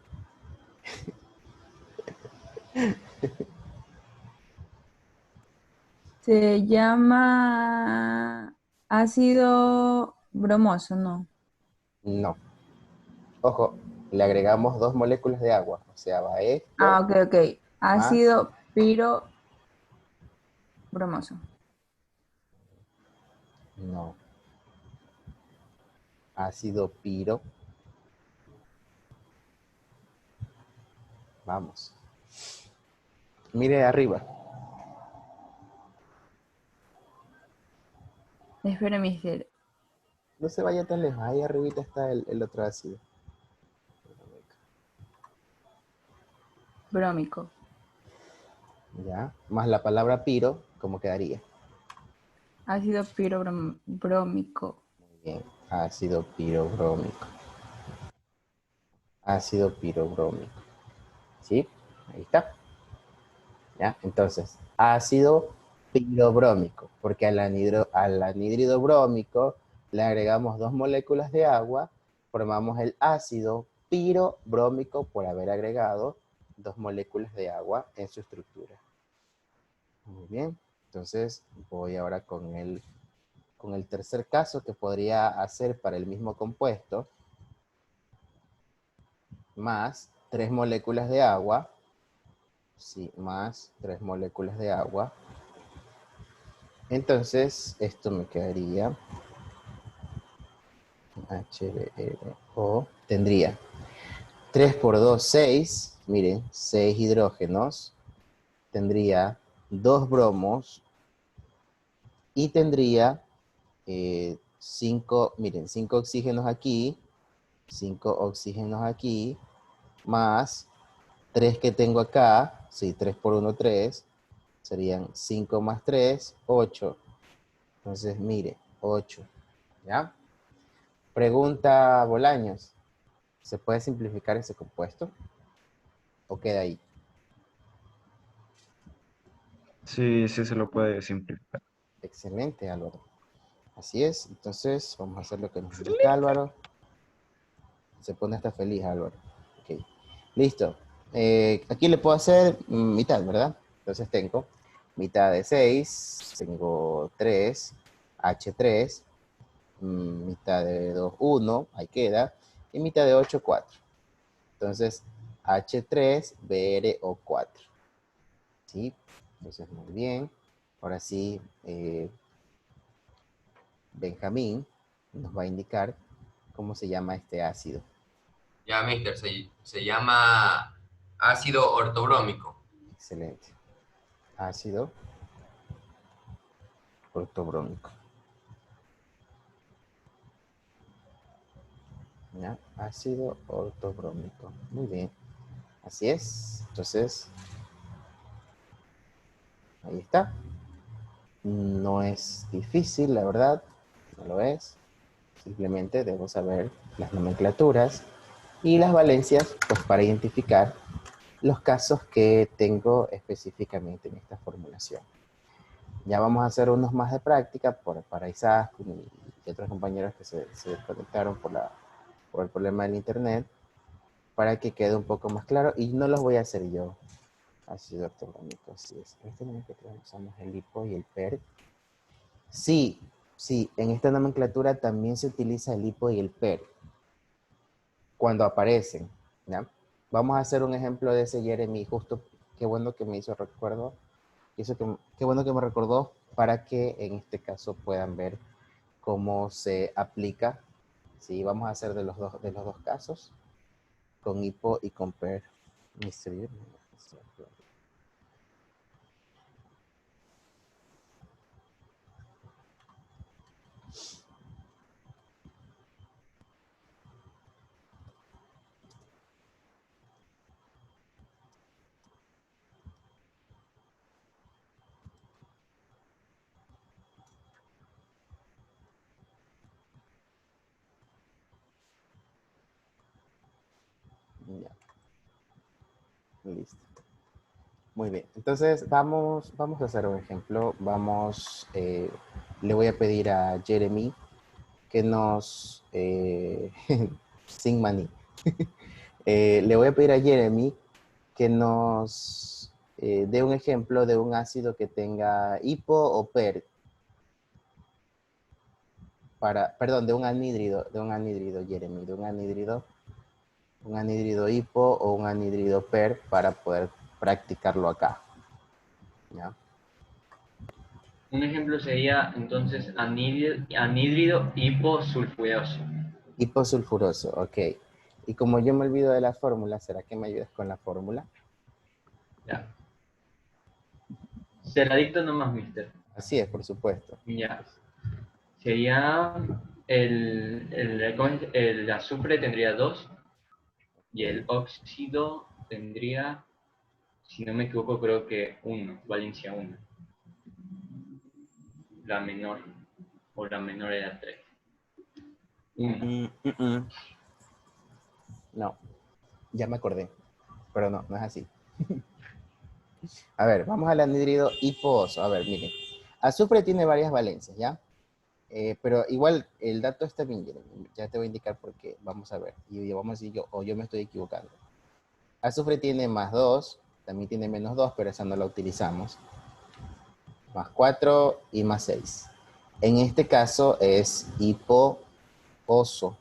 Se llama ácido bromoso, ¿no? No. Ojo, le agregamos 2 moléculas de agua, o sea, va esto. Ah, ok, ok. Ácido piro bromoso. No. Ácido piro. Vamos. Mire arriba. Espera, mister. No se vaya tan lejos. Ahí arribita está el otro ácido. Brómico. Ya. Más la palabra piro, ¿cómo quedaría? Ácido piro brómico. Muy bien. Ácido pirobrómico. Ácido pirobrómico. ¿Sí? Ahí está. ¿Ya? Entonces, ácido pirobrómico, porque al anhídrido brómico le agregamos 2 moléculas de agua, formamos el ácido pirobrómico por haber agregado 2 moléculas de agua en su estructura. Muy bien, entonces voy ahora con el tercer caso que podría hacer para el mismo compuesto, más 3 moléculas de agua. Sí, más 3 moléculas de agua. Entonces, esto me quedaría HBRO. Tendría 3 por 2, 6. Miren, 6 hidrógenos. Tendría 2 bromos. Y tendría 5, miren, 5 oxígenos aquí. 5 oxígenos aquí. Más 3 que tengo acá. Sí, 3 por 1, 3. Serían 5 más 3, 8. Entonces, mire, 8. ¿Ya? Pregunta Bolaños. ¿Se puede simplificar ese compuesto? ¿O queda ahí? Sí, sí se lo puede simplificar. Excelente, Álvaro. Así es. Entonces, vamos a hacer lo que nos indica Álvaro. Se pone hasta feliz, Álvaro. Ok. Listo. aquí le puedo hacer mitad, ¿verdad? Entonces tengo mitad de 6, tengo 3, H3, mitad de 2, 1, ahí queda, y mitad de 8, 4. Entonces, H3, BrO4. ¿Sí? Entonces, muy bien. Ahora sí, Benjamín nos va a indicar cómo se llama este ácido. Ya, mister, se llama ácido ortobrómico. Excelente. Ácido ortobrómico. ¿Ya? Ácido ortobrómico. Muy bien. Así es. Entonces, ahí está. No es difícil, la verdad. No lo es. Simplemente debo saber las nomenclaturas y las valencias, pues para identificar los casos que tengo específicamente en esta formulación. Ya vamos a hacer unos más de práctica para Isaac y otros compañeros que se conectaron por el problema del internet, para que quede un poco más claro, y no los voy a hacer yo. Ácido ortobrómico, así es. En este nomenclatura usamos el hipo y el per. Sí, sí, en esta nomenclatura también se utiliza el hipo y el per cuando aparecen, ¿ya? Vamos a hacer un ejemplo de ese Jeremy, justo, qué bueno que me hizo recuerdo, qué bueno que me recordó, para que en este caso puedan ver cómo se aplica. Sí, vamos a hacer de los dos casos, con hipo y con per. Ya. Listo. Muy bien. Entonces vamos a hacer un ejemplo. Le voy a pedir a Jeremy que nos... sin maní. Le voy a pedir a Jeremy que nos dé un ejemplo de un ácido que tenga hipo o per. Perdón, de un anhídrido, Jeremy, de un anhídrido hipo o un anhídrido per, para poder practicarlo acá. ¿Ya? Un ejemplo sería entonces anhídrido hiposulfuroso. Hiposulfuroso, ok. Y como yo me olvido de la fórmula, ¿será que me ayudas con la fórmula? Ya. Ser adicto nomás, mister. Así es, por supuesto. Ya. Sería el azufre tendría 2 y el óxido tendría, si no me equivoco, creo que 1, valencia 1. La menor, o la menor era 3. 1. No, ya me acordé, pero no es así. A ver, vamos al anhídrido hiposo. A ver, miren. Azufre tiene varias valencias, ¿ya? Pero igual el dato está bien, ya te voy a indicar por qué. Vamos a ver. Y vamos a decir yo me estoy equivocando. Azufre tiene más 2, también tiene menos 2, pero esa no la utilizamos. Más 4 y más 6. En este caso es hipo-oso.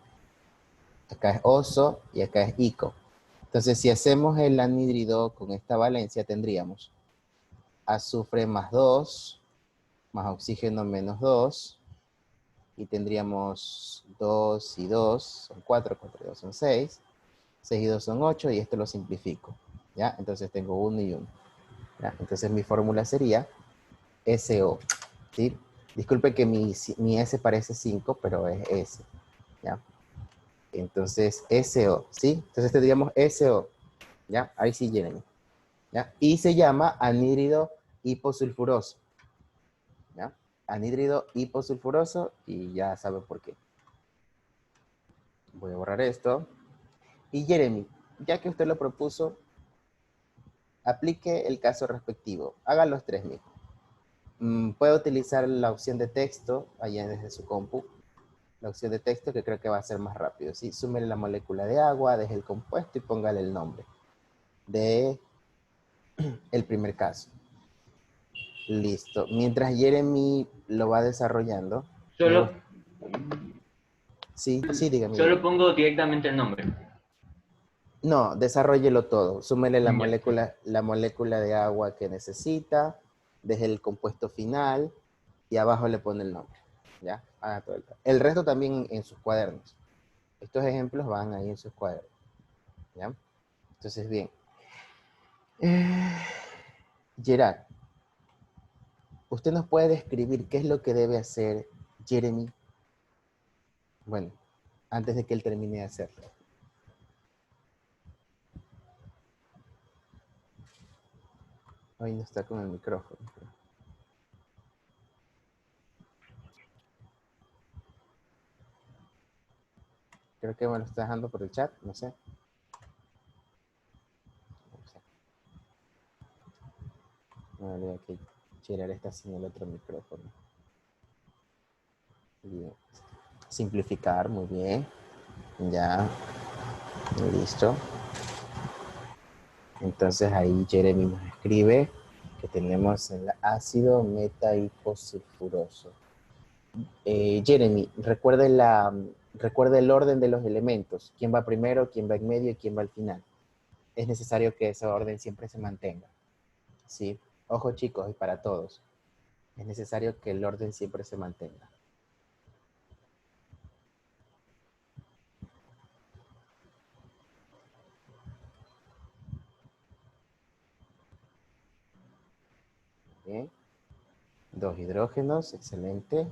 Acá es oso y acá es ico. Entonces, si hacemos el anhídrido con esta valencia, tendríamos azufre más 2, más oxígeno menos 2, y tendríamos 2 y 2, son 4, 4 y 2 son 6, 6 y 2 son 8, y esto lo simplifico, ¿ya? Entonces tengo 1 y 1. ¿Ya? Entonces mi fórmula sería SO, ¿sí? Disculpe que mi S parece 5, pero es S, ¿ya? Entonces SO, ¿sí? Entonces tendríamos SO, ¿ya? Ahí sí llenen, ¿ya? Y se llama anhídrido hiposulfuroso, ¿ya? Anhídrido hiposulfuroso, y ya saben por qué. Voy a borrar esto. Y Jeremy, ya que usted lo propuso, aplique el caso respectivo. Haga los 3 mismos. Puede utilizar la opción de texto allá desde su compu. La opción de texto, que creo que va a ser más rápido, ¿sí? Súmele la molécula de agua, deje el compuesto y póngale el nombre. de el primer caso. Listo. Mientras Jeremy lo va desarrollando. Solo, Sí, dígame. solo pongo directamente el nombre. No, desarrollelo todo. Súmele Ya. la molécula de agua que necesita, deje el compuesto final y abajo le pone el nombre. ¿Ya? Haga todo el resto también en sus cuadernos. Estos ejemplos van ahí en sus cuadernos. ¿Ya? Entonces, bien. Gerard, ¿usted nos puede describir qué es lo que debe hacer Jeremy? Bueno, antes de que él termine de hacerlo. Hoy no está con el micrófono. Creo que me lo está dejando por el chat, no sé. No, olvidé que Gerard está sin el otro micrófono. Bien. Simplificar, muy bien. Ya. Listo. Entonces ahí Jeremy nos escribe que tenemos el ácido meta-hiposulfuroso. Jeremy, recuerde el orden de los elementos. ¿Quién va primero, quién va en medio y quién va al final? Es necesario que ese orden siempre se mantenga. ¿Sí? Ojo chicos, y para todos. Es necesario que el orden siempre se mantenga. Bien. 2 hidrógenos, excelente.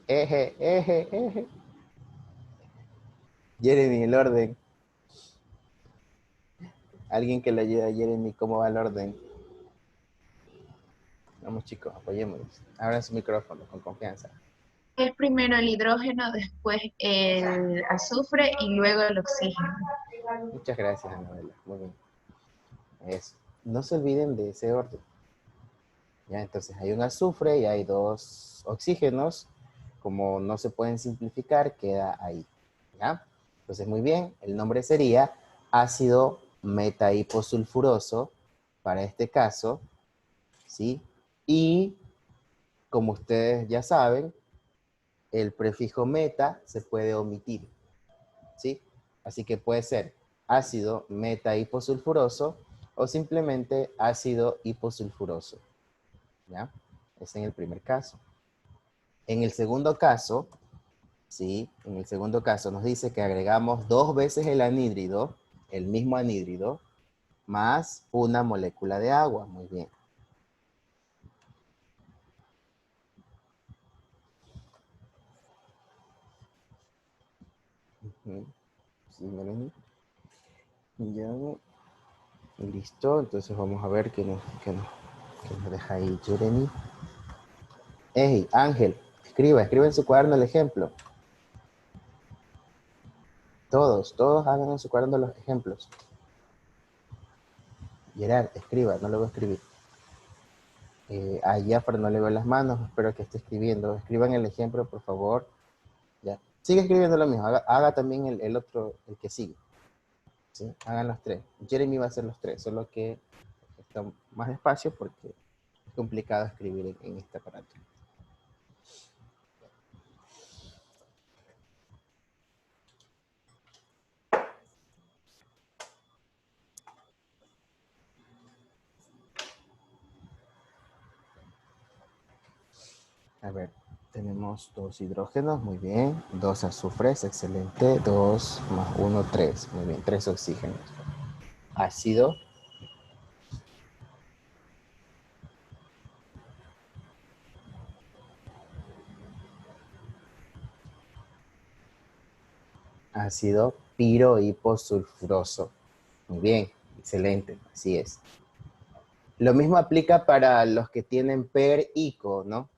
Eje. Jeremy, el orden. Alguien que le ayude a Jeremy, ¿cómo va el orden? Vamos chicos, apoyémonos. Abran su micrófono con confianza. Es primero el hidrógeno, después el azufre y luego el oxígeno. Muchas gracias, Anabela. Muy bien. Eso. No se olviden de ese orden. Ya, entonces hay un azufre y hay 2 oxígenos. Como no se pueden simplificar, queda ahí. ¿Ya? Entonces, muy bien. El nombre sería ácido meta-hiposulfuroso para este caso. ¿Sí? Y, como ustedes ya saben, el prefijo meta se puede omitir. ¿Sí? Así que puede ser ácido meta-hiposulfuroso o simplemente ácido hiposulfuroso. ¿Ya? Es en el primer caso. En el segundo caso, ¿sí? En el segundo caso nos dice que agregamos 2 veces el anhídrido, el mismo anhídrido, más una molécula de agua. Muy bien. Sí, Melanie. Ya. Listo. Entonces vamos a ver qué nos deja ahí Jeremy. Hey, Ángel, escriba en su cuaderno el ejemplo. Todos hagan en su cuaderno los ejemplos. Gerard, escriba, no lo voy a escribir. A Jafar no le veo las manos, espero que esté escribiendo. Escriban el ejemplo, por favor. Ya. Sigue escribiendo lo mismo, haga también el otro, el que sigue. ¿Sí? Hagan los 3. Jeremy va a hacer los 3, solo que está más despacio porque es complicado escribir en este aparato. A ver, tenemos 2 hidrógenos, muy bien. 2 azufres, excelente. 2 más 1, 3. Muy bien, 3 oxígenos. Ácido. Ácido pirohiposulfuroso. Muy bien, excelente, así es. Lo mismo aplica para los que tienen PER-ICO, ¿no?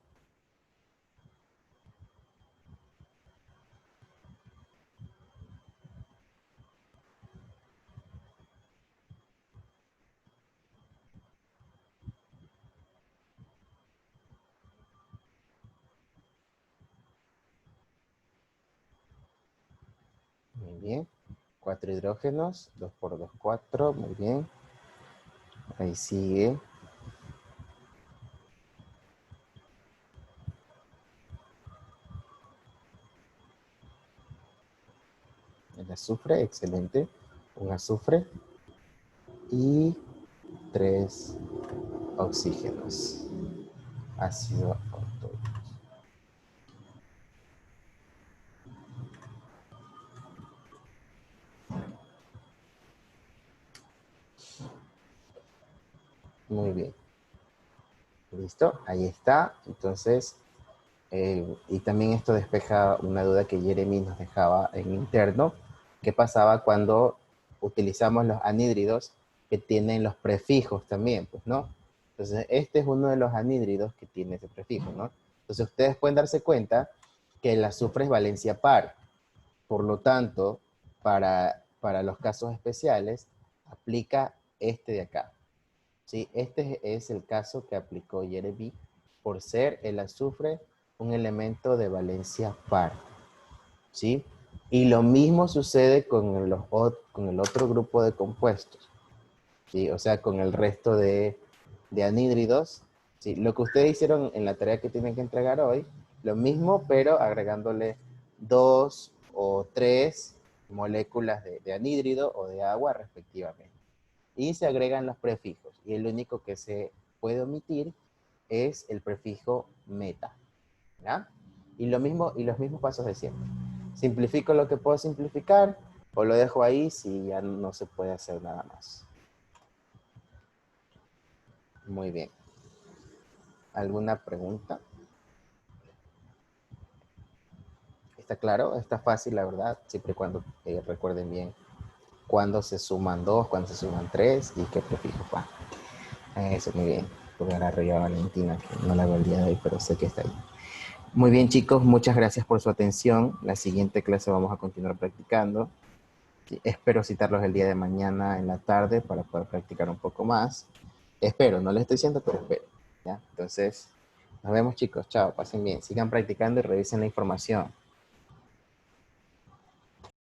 Muy bien. 4 hidrógenos, 2 por 2, 4, muy bien. Ahí sigue. El azufre, excelente. Un azufre. Y 3 oxígenos. Ácido ortónico. Muy bien. ¿Listo? Ahí está. Entonces, y también esto despeja una duda que Jeremy nos dejaba en interno. ¿Qué pasaba cuando utilizamos los anhídridos que tienen los prefijos también? Pues, ¿no? Entonces, este es uno de los anhídridos que tiene ese prefijo, ¿no? Entonces, ustedes pueden darse cuenta que el azufre es valencia par. Por lo tanto, para los casos especiales, aplica este de acá. ¿Sí? Este es el caso que aplicó Jeremy por ser el azufre un elemento de valencia par. ¿Sí? Y lo mismo sucede con el otro grupo de compuestos. ¿Sí? O sea, con el resto de anhídridos. ¿Sí? Lo que ustedes hicieron en la tarea que tienen que entregar hoy, lo mismo, pero agregándole 2 o 3 moléculas de anhídrido o de agua respectivamente. Y se agregan los prefijos. Y el único que se puede omitir es el prefijo meta. ¿Ya? Y los mismos pasos de siempre. Simplifico lo que puedo simplificar o lo dejo ahí si ya no se puede hacer nada más. Muy bien. ¿Alguna pregunta? ¿Está claro? Está fácil, la verdad, siempre y cuando recuerden bien cuándo se suman 2, cuándo se suman 3 y qué prefijo va. Eso, muy bien. Voy a dar arriba a Valentina, que no la veo el día de hoy, pero sé que está ahí. Muy bien, chicos, muchas gracias por su atención. La siguiente clase vamos a continuar practicando. Sí, espero citarlos el día de mañana en la tarde para poder practicar un poco más. Espero, no les estoy diciendo, pero espero. ¿Ya? Entonces, nos vemos, chicos. Chao, pasen bien. Sigan practicando y revisen la información.